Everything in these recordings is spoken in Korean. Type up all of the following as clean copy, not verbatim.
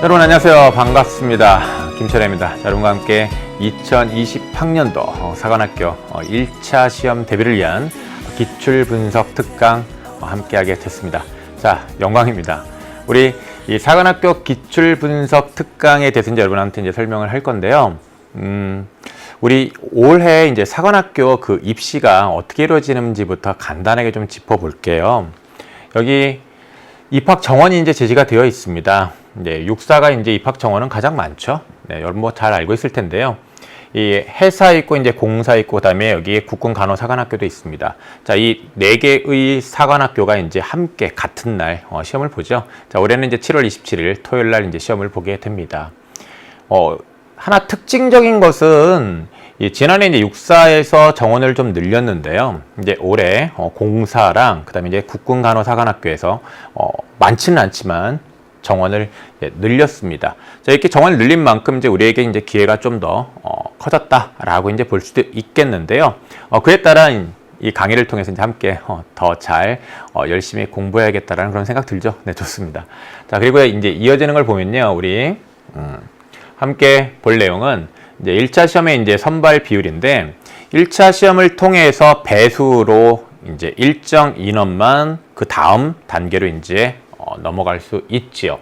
여러분 안녕하세요. 반갑습니다. 김철혜입니다. 자, 여러분과 함께 2020학년도 사관학교 1차 시험 대비를 위한 기출분석 특강 함께하게 됐습니다. 자, 영광입니다. 우리 이 사관학교 기출분석 특강에 대해서 이제 여러분한테 이제 설명을 할 건데요. 우리 올해 이제 사관학교 그 입시가 어떻게 이루어지는지부터 간단하게 좀 짚어볼게요. 여기 입학 정원이 이제 제시가 되어 있습니다. 이제 육사가 이제 입학 정원은 가장 많죠. 네, 여러분 뭐 잘 알고 있을 텐데요. 이 해사 있고 이제 공사 있고 그다음에 여기 국군 간호사관학교도 있습니다. 자, 이 네 개의 사관학교가 이제 함께 같은 날 시험을 보죠. 자, 올해는 이제 7월 27일 토요일 날 이제 시험을 보게 됩니다. 하나 특징적인 것은 지난해 이제 육사에서 정원을 좀 늘렸는데요. 이제 올해 공사랑 그다음에 이제 국군 간호사관학교에서 많지는 않지만 정원을 늘렸습니다. 자, 이렇게 정원을 늘린 만큼 이제 우리에게 이제 기회가 좀 더 커졌다라고 이제 볼 수도 있겠는데요. 그에 따라 이 강의를 통해서 이제 함께 더 잘 열심히 공부해야겠다라는 그런 생각 들죠. 네, 좋습니다. 자, 그리고 이제 이어지는 걸 보면요, 우리 함께 볼 내용은 이제 1차 시험의 이제 선발 비율인데 1차 시험을 통해서 배수로 이제 일정 인원만 그 다음 단계로 이제 넘어갈 수 있지요.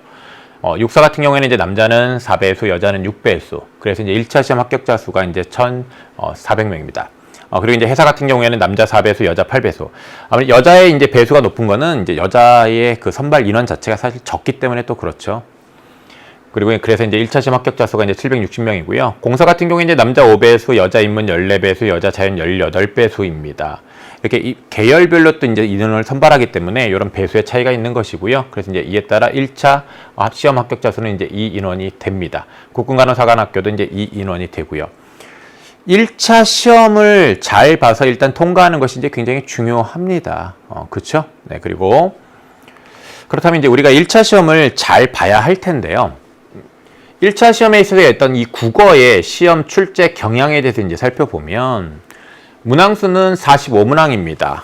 육사 같은 경우에는 이제 남자는 4배수, 여자는 6배수. 그래서 이제 1차 시험 합격자 수가 이제 1,400명입니다. 그리고 이제 해사 같은 경우에는 남자 4배수, 여자 8배수. 아무래도 여자의 이제 배수가 높은 거는 이제 여자의 그 선발 인원 자체가 사실 적기 때문에 또 그렇죠. 그리고 그래서 이제 1차 시험 합격자 수가 이제 760명이고요. 공사 같은 경우에 이제 남자 5배수, 여자 인문 14배수, 여자 자연 18배수입니다. 이렇게 이 계열별로 또 이제 인원을 선발하기 때문에 이런 배수의 차이가 있는 것이고요. 그래서 이제 이에 따라 1차 시험 합격자 수는 이제 이 인원이 됩니다. 국군간호사관학교도 이제 이 인원이 되고요. 1차 시험을 잘 봐서 일단 통과하는 것이 이제 굉장히 중요합니다. 그렇죠? 네, 그리고 그렇다면 이제 우리가 1차 시험을 잘 봐야 할 텐데요. 1차 시험에 있어서 어떤 이 국어의 시험 출제 경향에 대해서 이제 살펴보면 문항수는 45문항입니다.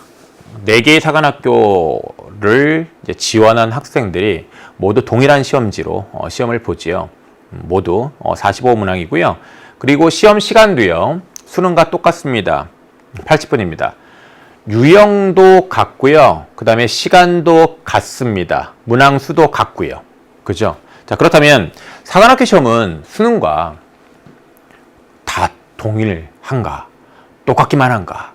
4개의 사관학교를 이제 지원한 학생들이 모두 동일한 시험지로 시험을 보지요. 모두 45문항이고요. 그리고 시험 시간도요. 수능과 똑같습니다. 80분입니다. 유형도 같고요. 그 다음에 시간도 같습니다. 문항수도 같고요. 그죠? 자, 그렇다면 사관학교 시험은 수능과 다 동일한가? 똑같기만 한가?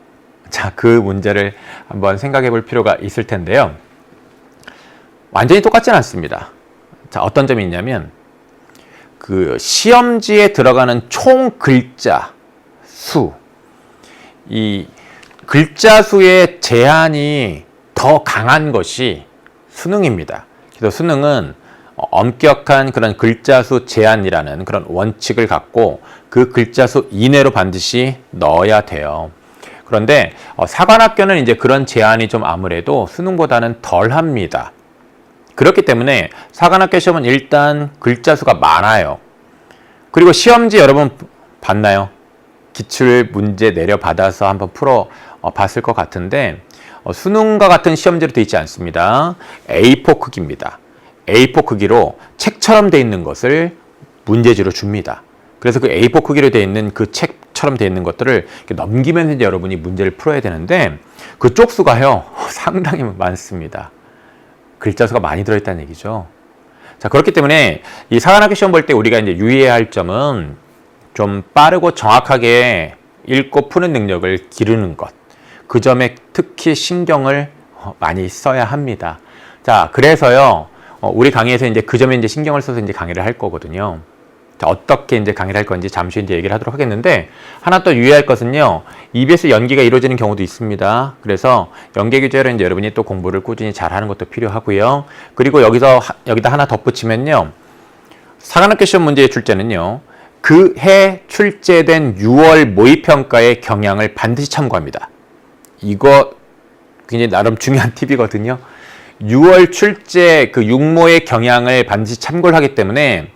자, 그 문제를 한번 생각해 볼 필요가 있을 텐데요. 완전히 똑같지는 않습니다. 자, 어떤 점이 있냐면 그 시험지에 들어가는 총 글자 수, 이 글자 수의 제한이 더 강한 것이 수능입니다. 그래서 수능은 엄격한 그런 글자 수 제한이라는 그런 원칙을 갖고 그 글자 수 이내로 반드시 넣어야 돼요. 그런데 사관학교는 이제 그런 제한이 좀 아무래도 수능보다는 덜 합니다. 그렇기 때문에 사관학교 시험은 일단 글자 수가 많아요. 그리고 시험지 여러분 봤나요? 기출 문제 내려받아서 한번 풀어 봤을 것 같은데 수능과 같은 시험지로 되어 있지 않습니다. A4 크기입니다. A4 크기로 책처럼 되어 있는 것을 문제지로 줍니다. 그래서 그 A4 크기로 되어 있는 그 책처럼 되어 있는 것들을 이렇게 넘기면서 이제 여러분이 문제를 풀어야 되는데 그 쪽수가요 상당히 많습니다. 글자 수가 많이 들어있다는 얘기죠. 자, 그렇기 때문에 이 사관학교 시험 볼 때 우리가 이제 유의해야 할 점은 좀 빠르고 정확하게 읽고 푸는 능력을 기르는 것. 그 점에 특히 신경을 많이 써야 합니다. 자, 그래서요, 우리 강의에서 이제 그 점에 이제 신경을 써서 이제 강의를 할 거거든요. 자, 어떻게 이제 강의를 할 건지 잠시 이제 얘기를 하도록 하겠는데, 하나 또 유의할 것은요, EBS 연기가 이루어지는 경우도 있습니다. 그래서 연계 규제로 이제 여러분이 또 공부를 꾸준히 잘 하는 것도 필요하고요. 그리고 여기다 하나 덧붙이면요, 사관학교 시험 문제의 출제는요, 그 해 출제된 6월 모의평가의 경향을 반드시 참고합니다. 이거 굉장히 나름 중요한 팁이거든요. 6월 출제 그 육모의 경향을 반드시 참고를 하기 때문에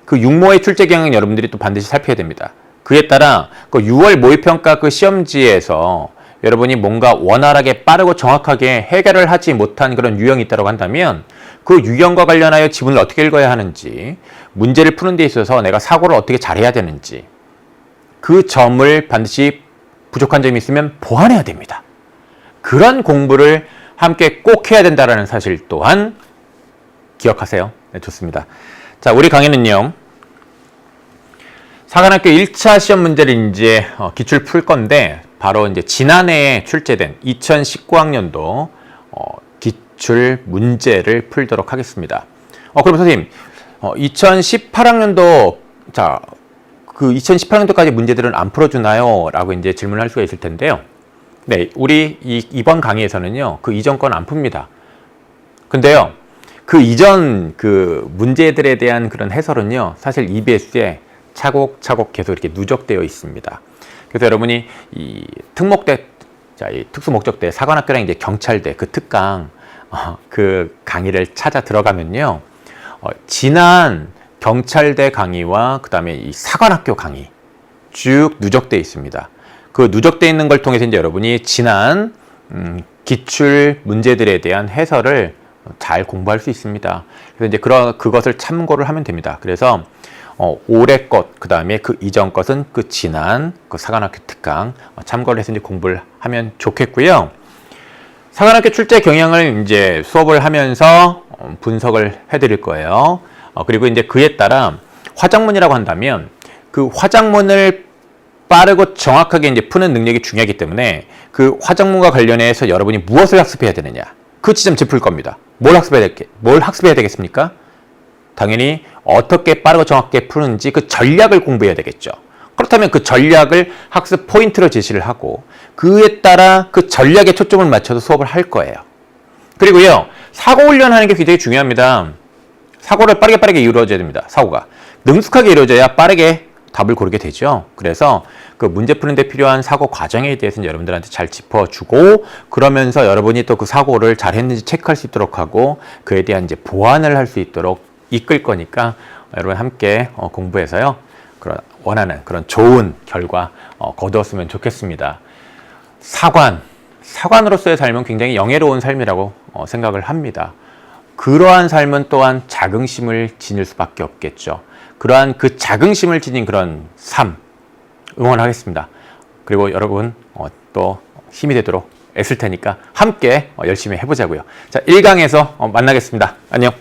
그 육모의 출제 경향 여러분들이 또 반드시 살펴야 됩니다. 그에 따라 그 6월 모의평가 그 시험지에서 여러분이 뭔가 원활하게 빠르고 정확하게 해결을 하지 못한 그런 유형이 있다고 한다면 그 유형과 관련하여 지문을 어떻게 읽어야 하는지, 문제를 푸는 데 있어서 내가 사고를 어떻게 잘해야 되는지, 그 점을 반드시 부족한 점이 있으면 보완해야 됩니다. 그런 공부를 함께 꼭 해야 된다는 사실 또한 기억하세요. 네, 좋습니다. 자, 우리 강의는요, 사관학교 1차 시험 문제를 이제 기출 풀 건데, 바로 이제 지난해에 출제된 2019학년도 기출 문제를 풀도록 하겠습니다. 그럼 선생님, 2018학년도, 자, 그 2018년도까지 문제들은 안 풀어주나요? 라고 이제 질문할 수가 있을 텐데요. 네, 우리 이번 강의에서는요, 그 이전 건 안 풉니다. 근데요, 그 이전 그 문제들에 대한 그런 해설은요, 사실 EBS에 차곡차곡 계속 이렇게 누적되어 있습니다. 그래서 여러분이 이 특목대, 자, 이 특수목적대, 사관학교랑 이제 경찰대, 그 특강, 그 강의를 찾아 들어가면요, 지난 경찰대 강의와 그 다음에 이 사관학교 강의 쭉 누적되어 있습니다. 그 누적되어 있는 걸 통해서 이제 여러분이 지난 기출 문제들에 대한 해설을 잘 공부할 수 있습니다. 그래서 이제 그것을 참고를 하면 됩니다. 그래서 올해 것, 그 다음에 그 이전 것은 그 지난 그 사관학교 특강 참고를 해서 이제 공부를 하면 좋겠고요. 사관학교 출제 경향을 이제 수업을 하면서 분석을 해드릴 거예요. 그리고 이제 그에 따라 화작문이라고 한다면 그 화작문을 빠르고 정확하게 이제 푸는 능력이 중요하기 때문에 그 화작문과 관련해서 여러분이 무엇을 학습해야 되느냐, 그 지점 짚을 겁니다. 뭘 학습해야 되겠습니까? 당연히 어떻게 빠르고 정확하게 푸는지 그 전략을 공부해야 되겠죠. 그렇다면 그 전략을 학습 포인트로 제시를 하고 그에 따라 그 전략에 초점을 맞춰서 수업을 할 거예요. 그리고요, 사고 훈련하는 게 굉장히 중요합니다. 사고를 빠르게 이루어져야 됩니다. 사고가 능숙하게 이루어져야 빠르게 답을 고르게 되죠. 그래서 그 문제 푸는데 필요한 사고 과정에 대해서는 여러분들한테 잘 짚어주고, 그러면서 여러분이 또 그 사고를 잘 했는지 체크할 수 있도록 하고 그에 대한 이제 보완을 할 수 있도록 이끌 거니까 여러분 함께 공부해서요, 그런 원하는 그런 좋은 결과 거두었으면 좋겠습니다. 사관으로서의 삶은 굉장히 영예로운 삶이라고 생각을 합니다. 그러한 삶은 또한 자긍심을 지닐 수밖에 없겠죠. 그러한 그 자긍심을 지닌 그런 삶 응원하겠습니다. 그리고 여러분 또 힘이 되도록 애쓸 테니까 함께 열심히 해보자고요. 자, 1강에서 만나겠습니다. 안녕.